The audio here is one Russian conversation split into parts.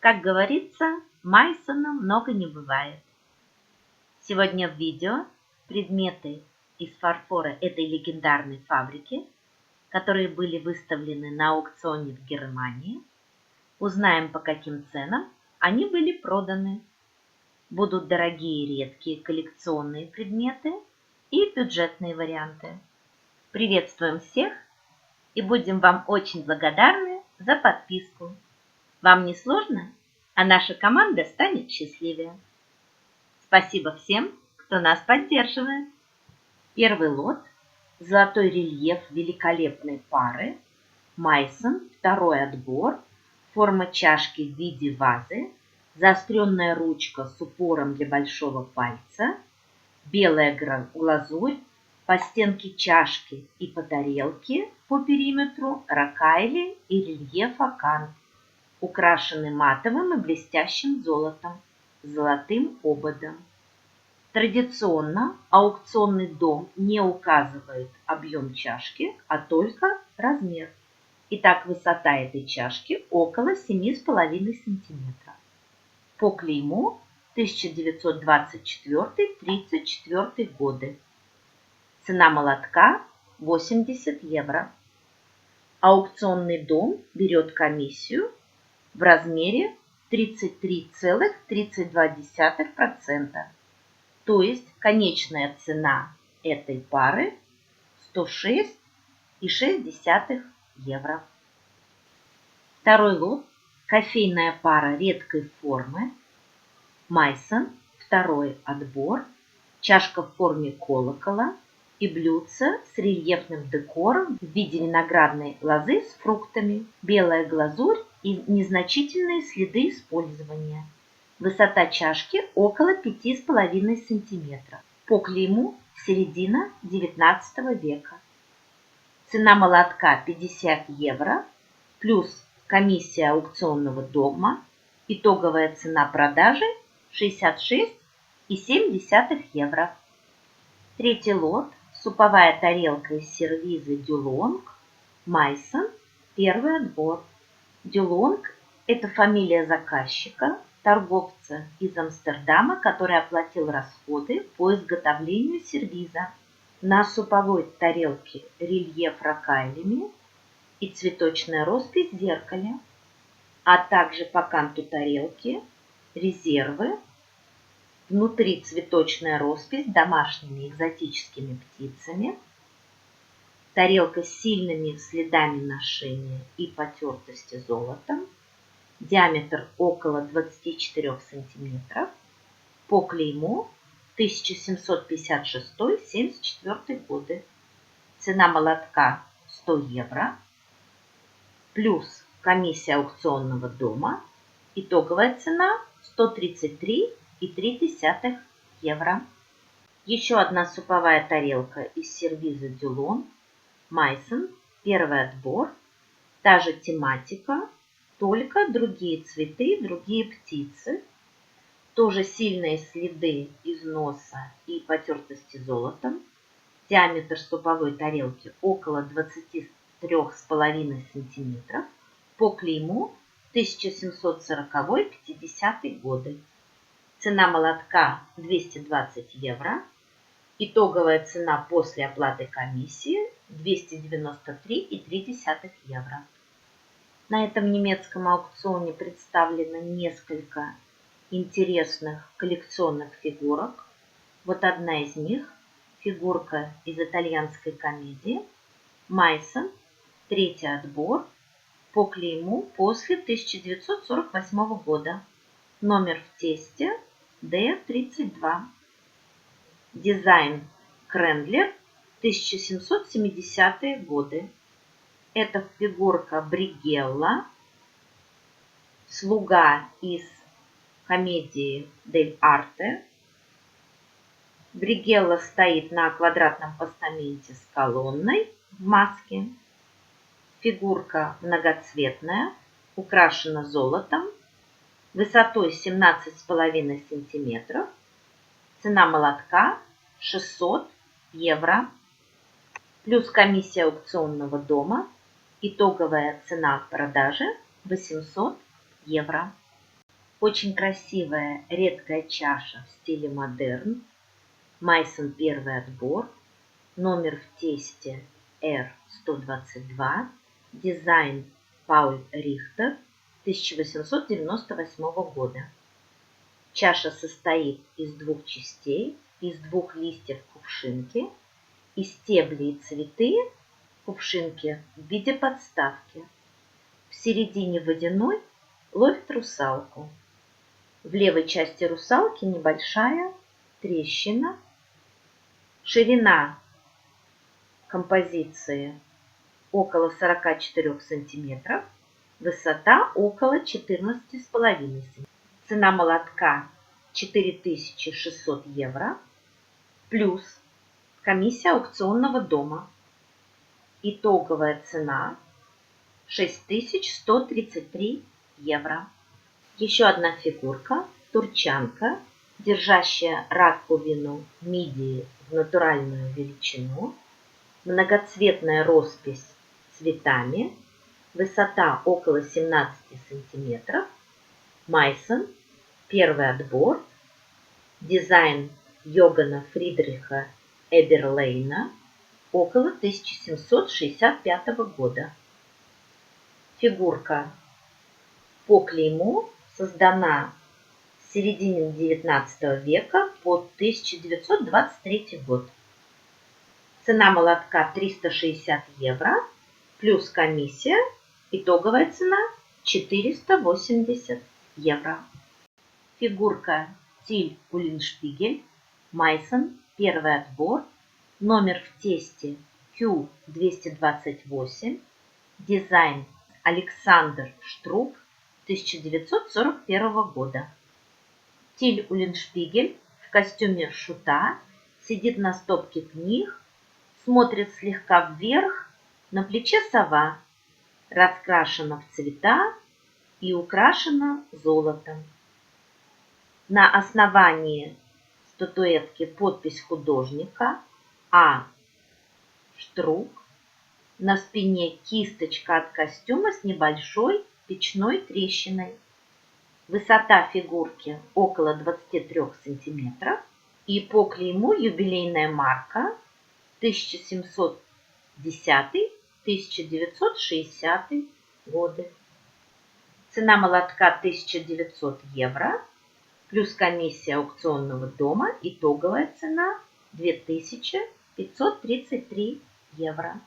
Как говорится, Майсона много не бывает. Сегодня в видео предметы из фарфора этой легендарной фабрики, которые были выставлены на аукционе в Германии. Узнаем, по каким ценам они были проданы. Будут дорогие редкие коллекционные предметы и бюджетные варианты. Приветствуем всех и будем вам очень благодарны за подписку. Вам не сложно, а наша команда станет счастливее. Спасибо всем, кто нас поддерживает. Первый лот – золотой рельеф великолепной пары, Майсон, второй отбор, форма чашки в виде вазы, заостренная ручка с упором для большого пальца, белая глазурь, по стенке чашки и по тарелке, по периметру ракайли и рельеф акант, украшены матовым и блестящим золотом, с золотым ободом. Традиционно аукционный дом не указывает объем чашки, а только размер. Итак, высота этой чашки около 7,5 см. По клейму 1924-34 годы. Цена молотка 80 евро. Аукционный дом берет комиссию в размере 33,32%. То есть конечная цена этой пары 106,6 евро. Второй лот – кофейная пара редкой формы, Майсон, второй отбор, чашка в форме колокола и блюдце с рельефным декором в виде виноградной лозы с фруктами, белая глазурь и незначительные следы использования. Высота чашки около 5,5 см. По клейму середина XIX века. Цена молотка 50 евро плюс комиссия аукционного дома. Итоговая цена продажи 66,7 евро. Третий лот – суповая тарелка из сервиза Дюлонг, Майсон, первый отбор. Дюлонг – это фамилия заказчика, торговца из Амстердама, который оплатил расходы по изготовлению сервиза. На суповой тарелке рельеф ракайлями и цветочная роспись в зеркале, а также по канту тарелки резервы, внутри цветочная роспись с домашними экзотическими птицами, тарелка с сильными следами ношения и потертости золотом, диаметр около 24 см, по клейму 1756-74 годы. Цена молотка 100 евро, плюс комиссия аукционного дома, итоговая цена 133,3 евро. Еще одна суповая тарелка из сервиза Дюлон, Майсон, первый отбор, та же тематика, только другие цветы, другие птицы, тоже сильные следы износа и потертости золотом, диаметр суповой тарелки около 23,5 см, по клейму 1740-50 годы. Цена молотка 220 евро, итоговая цена после оплаты комиссии 293,3 евро. На этом немецком аукционе представлено несколько интересных коллекционных фигурок. Вот одна из них – фигурка из итальянской комедии Майсон, третий отбор, по клейму после 1948 года. Номер в тесте D32. Дизайн Крендлер, 1770-е годы. Это фигурка Бригелла, слуга из комедии Дель Арте. Бригелла стоит на квадратном постаменте с колонной в маске. Фигурка многоцветная, украшена золотом, высотой 17,5 см. Цена молотка 600 евро, плюс комиссия аукционного дома. Итоговая цена продажи 800 евро. Очень красивая редкая чаша в стиле модерн. Майсон первый отбор. Номер в тесте R122. Дизайн Пауль Рихтер 1898 года. Чаша состоит из двух частей, из двух листьев кувшинки и стебли и цветы кувшинки в виде подставки. В середине водяной ловит русалку. В левой части русалки небольшая трещина. Ширина композиции около 44 сантиметров, высота около 14,5 сантиметров. Цена молотка 4600 евро плюс комиссия аукционного дома. Итоговая цена 6133 евро. Еще одна фигурка, турчанка, держащая раковину мидии в натуральную величину, многоцветная роспись цветами, высота около 17 сантиметров, Майсон, первый отбор, дизайн Йогана Фридриха Эберлейна, около 1765 года. Фигурка по клейму создана с середины XIX века по 1923 год. Цена молотка 360 евро плюс комиссия, итоговая цена 480 евро. Фигурка Тиль Уллиншпигель, Майсон, первый отбор, номер в тесте Q228, дизайн Александр Штрук 1941 года. Тиль Уллиншпигель в костюме шута сидит на стопке книг, смотрит слегка вверх, на плече сова, раскрашена в цвета и украшена золотом. На основании статуэтки подпись художника А. Штрук. На спине кисточка от костюма с небольшой печной трещиной. Высота фигурки около 23 сантиметров. И по клейму юбилейная марка 1710-1960 годы. Цена молотка 1900 евро плюс комиссия аукционного дома, итоговая цена 2533 евро.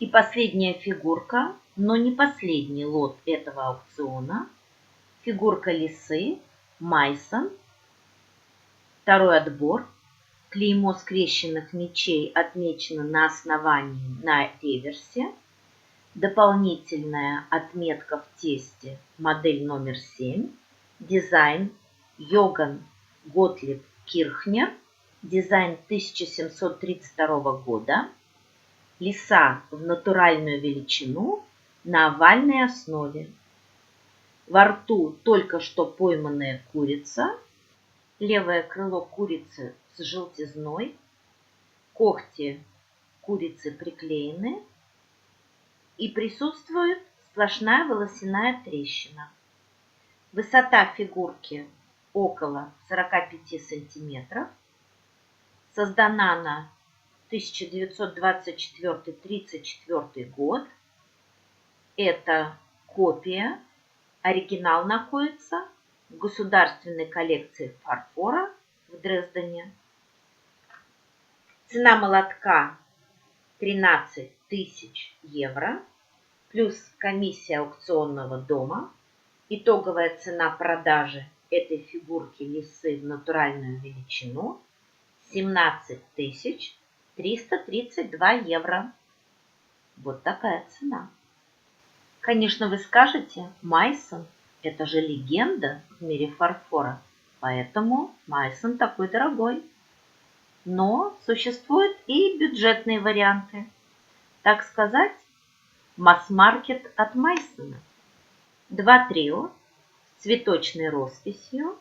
И последняя фигурка, но не последний лот этого аукциона, фигурка лисы Майсон, второй отбор, клеймо скрещенных мечей отмечено на основании на реверсе, дополнительная отметка в тесте, модель номер 7, дизайн Йоган Готлиб Кирхнер, дизайн 1732 года, лиса в натуральную величину на овальной основе. Во рту только что пойманная курица, левое крыло курицы с желтизной, когти курицы приклеены и присутствует сплошная волосяная трещина. Высота фигурки около 45 сантиметров. Создана она 1924-34 год. Это копия. Оригинал находится в государственной коллекции фарфора в Дрездене. Цена молотка 13 тысяч евро плюс комиссия аукционного дома. Итоговая цена продажи этой фигурки лисы в натуральную величину 17 332 евро. Вот такая цена. Конечно, вы скажете, Майсон – это же легенда в мире фарфора, поэтому Майсон такой дорогой. Но существуют и бюджетные варианты. Так сказать, масс-маркет от Майсона. Два трио с цветочной росписью,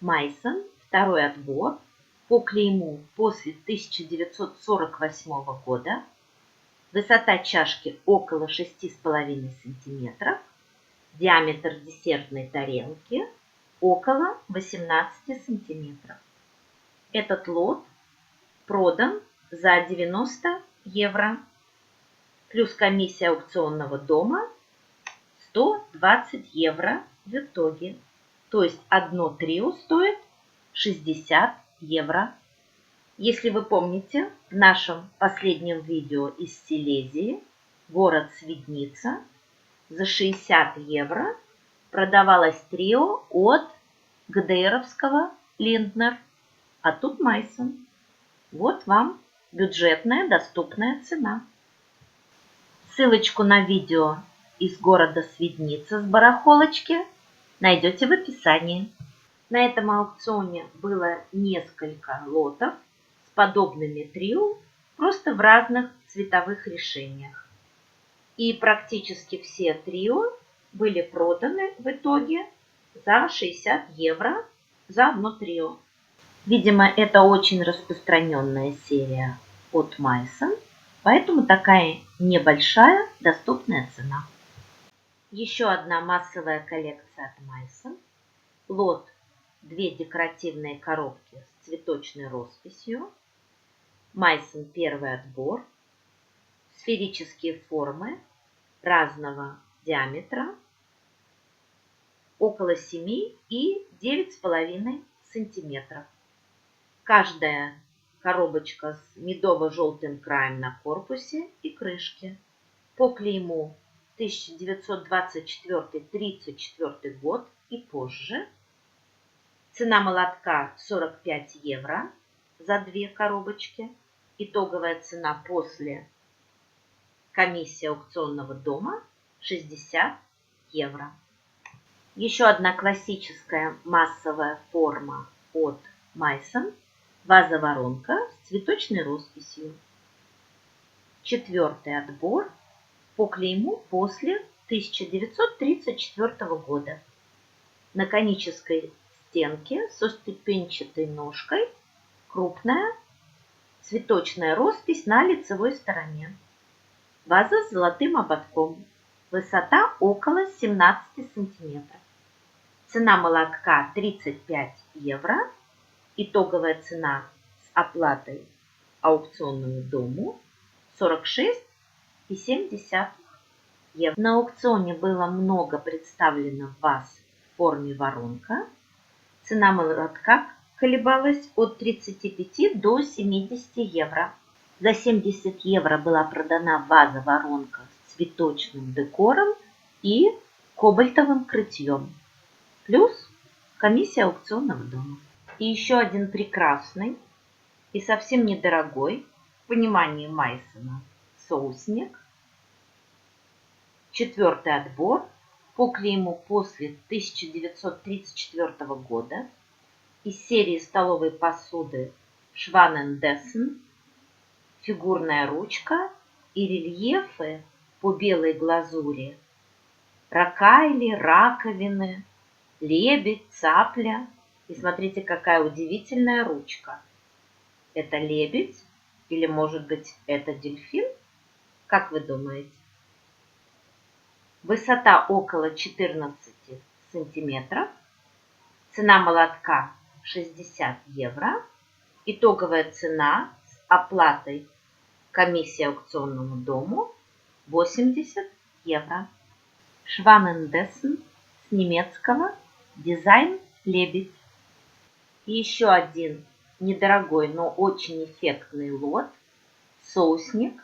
Майсон, второй отбор, по клейму после 1948 года, высота чашки около 6,5 см, диаметр десертной тарелки около 18 сантиметров. Этот лот продан за 90 евро, плюс комиссия аукционного дома 120 евро в итоге. То есть одно трио стоит 60 евро. Если вы помните, в нашем последнем видео из Силезии, город Свидница, за 60 евро продавалось трио от ГДРовского Линднер, а тут Майсон. Вот вам бюджетная доступная цена. Ссылочку на видео из города Свидница с барахолочки найдете в описании. На этом аукционе было несколько лотов с подобными трио, просто в разных цветовых решениях. И практически все трио были проданы в итоге за 60 евро за одно трио. Видимо, это очень распространенная серия от Майсон, поэтому такая небольшая доступная цена. Еще одна массовая коллекция от Майсон. Лот 2 декоративные коробки с цветочной росписью. Майсон первый отбор. Сферические формы разного диаметра. Около 7 и 9,5 сантиметров. Каждая коробочка с медово-желтым краем на корпусе и крышке. По клейму 1924-34 год и позже. Цена молотка 45 евро за 2 коробочки. Итоговая цена после комиссии аукционного дома 60 евро. Еще одна классическая массовая форма от Майсон. Ваза-воронка с цветочной росписью. 4-й отбор по клейму после 1934 года. На конической стенке со ступенчатой ножкой, крупная цветочная роспись на лицевой стороне. Ваза с золотым ободком. Высота около 17 сантиметров. Цена молотка 35 евро. Итоговая цена с оплатой аукционному дому 46,7 евро. На аукционе было много представлено ваз в форме воронка. Цена молотка колебалась от 35 до 70 евро. За 70 евро была продана ваза-воронка с цветочным декором и кобальтовым крытьем. Плюс комиссия аукционного дома. И еще один прекрасный и совсем недорогой, в понимании Майсона, соусник. 4-й отбор по клейму после 1934 года из серии столовой посуды Schwanendessen, фигурная ручка и рельефы по белой глазури, ракайли, раковины, лебедь, цапля. И смотрите, какая удивительная ручка. Это лебедь или, может быть, это дельфин? Как вы думаете? Высота около 14 сантиметров. Цена молотка 60 евро. Итоговая цена с оплатой комиссии аукционному дому 80 евро. Schwanendessen с немецкого дизайн лебедь. И еще один недорогой, но очень эффектный лот. Соусник.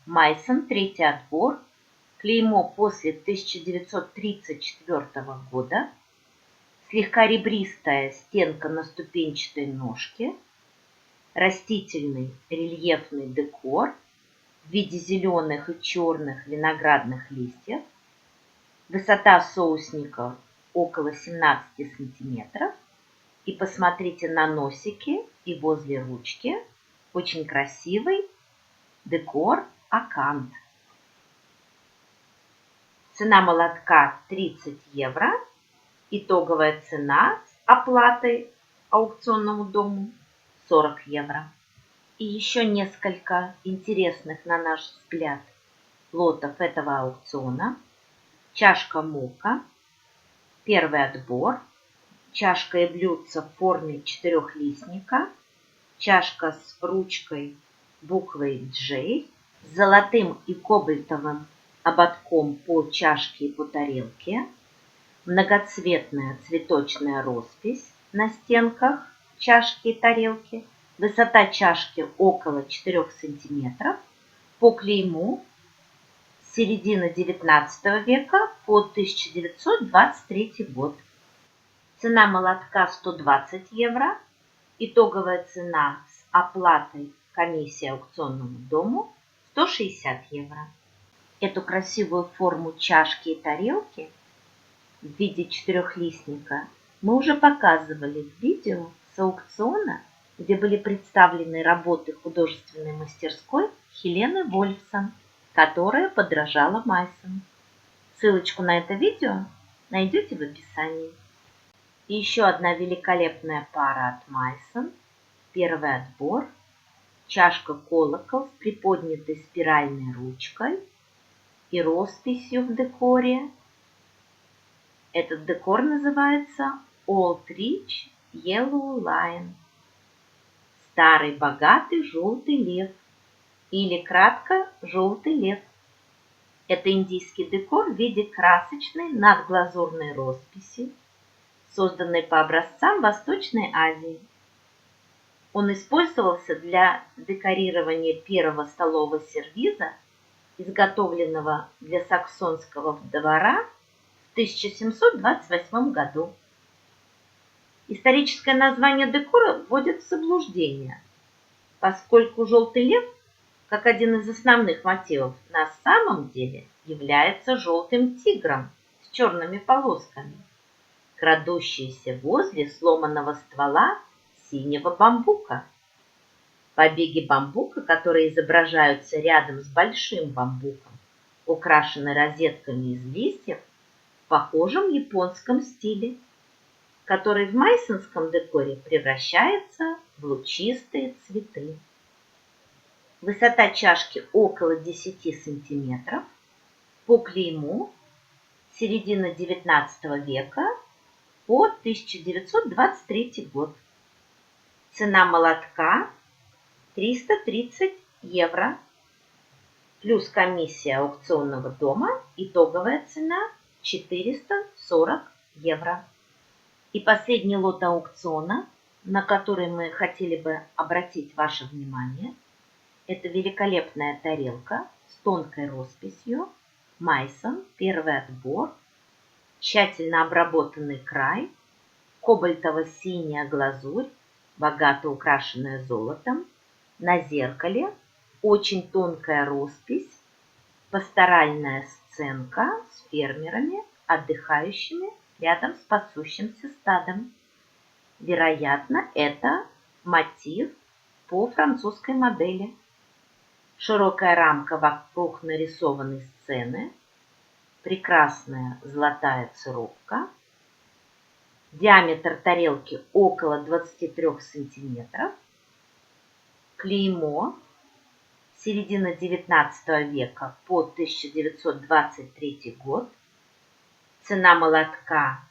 Майсон, 3-й отбор. Клеймо после 1934 года. Слегка ребристая стенка на ступенчатой ножке. Растительный рельефный декор в виде зеленых и черных виноградных листьев. Высота соусника около 17 сантиметров. И посмотрите на носики и возле ручки. Очень красивый декор акант. Цена молотка 30 евро. Итоговая цена с оплатой аукционному дому 40 евро. И еще несколько интересных, на наш взгляд, лотов этого аукциона. Чашка Мука. 1-й отбор. чашка и блюдце в форме четырехлистника, чашка с ручкой буквой J, с золотым и кобальтовым ободком по чашке и по тарелке, многоцветная цветочная роспись на стенках чашки и тарелки, высота чашки около 4 см, по клейму с середины XIX века по 1923 год. Цена молотка 120 евро, итоговая цена с оплатой комиссии аукционному дому 160 евро. Эту красивую форму чашки и тарелки в виде четырехлистника мы уже показывали в видео с аукциона, где были представлены работы художественной мастерской Хелены Вольфсон, которая подражала Майсону. Ссылочку на это видео найдете в описании. И еще одна великолепная пара от Майсон. Первый отбор. Чашка-колокол с приподнятой спиральной ручкой и росписью в декоре. Этот декор называется Old Rich Yellow Lion. Старый богатый желтый лев. Или кратко желтый лев. Это индийский декор в виде красочной надглазурной росписи, созданной по образцам Восточной Азии. Он использовался для декорирования первого столового сервиза, изготовленного для саксонского двора в 1728 году. Историческое название декора вводит в заблуждение, поскольку желтый лев, как один из основных мотивов, на самом деле является желтым тигром с черными полосками, крадущийся возле сломанного ствола синего бамбука. Побеги бамбука, которые изображаются рядом с большим бамбуком, украшены розетками из листьев в похожем японском стиле, который в майсонском декоре превращается в лучистые цветы. Высота чашки около 10 см, по клейму середины XIX века по 1923 год. Цена молотка 330 евро, плюс комиссия аукционного дома, итоговая цена 440 евро. И последний лот аукциона, на который мы хотели бы обратить ваше внимание, это великолепная тарелка с тонкой росписью Майсон, первый отбор, тщательно обработанный край, кобальтово-синяя глазурь, богато украшенная золотом, на зеркале очень тонкая роспись, пасторальная сценка с фермерами, отдыхающими рядом с пасущимся стадом. Вероятно, это мотив по французской модели. Широкая рамка вокруг нарисованной сцены, прекрасная золотая цировка, диаметр тарелки около 23 см, клеймо середина XIX века по 1923 год, цена молотка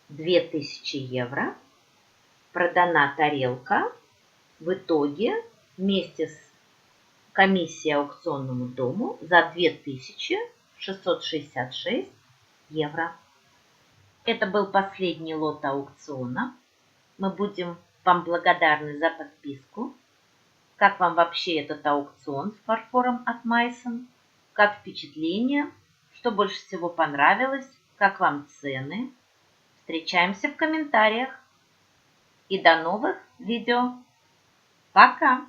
2000 евро, продана тарелка в итоге вместе с комиссией аукционному дому за 2666 евро. Это был последний лот аукциона. Мы будем вам благодарны за подписку. Как вам вообще этот аукцион с фарфором от Майсон? Как впечатление? Что больше всего понравилось? Как вам цены? Встречаемся в комментариях. И до новых видео. Пока!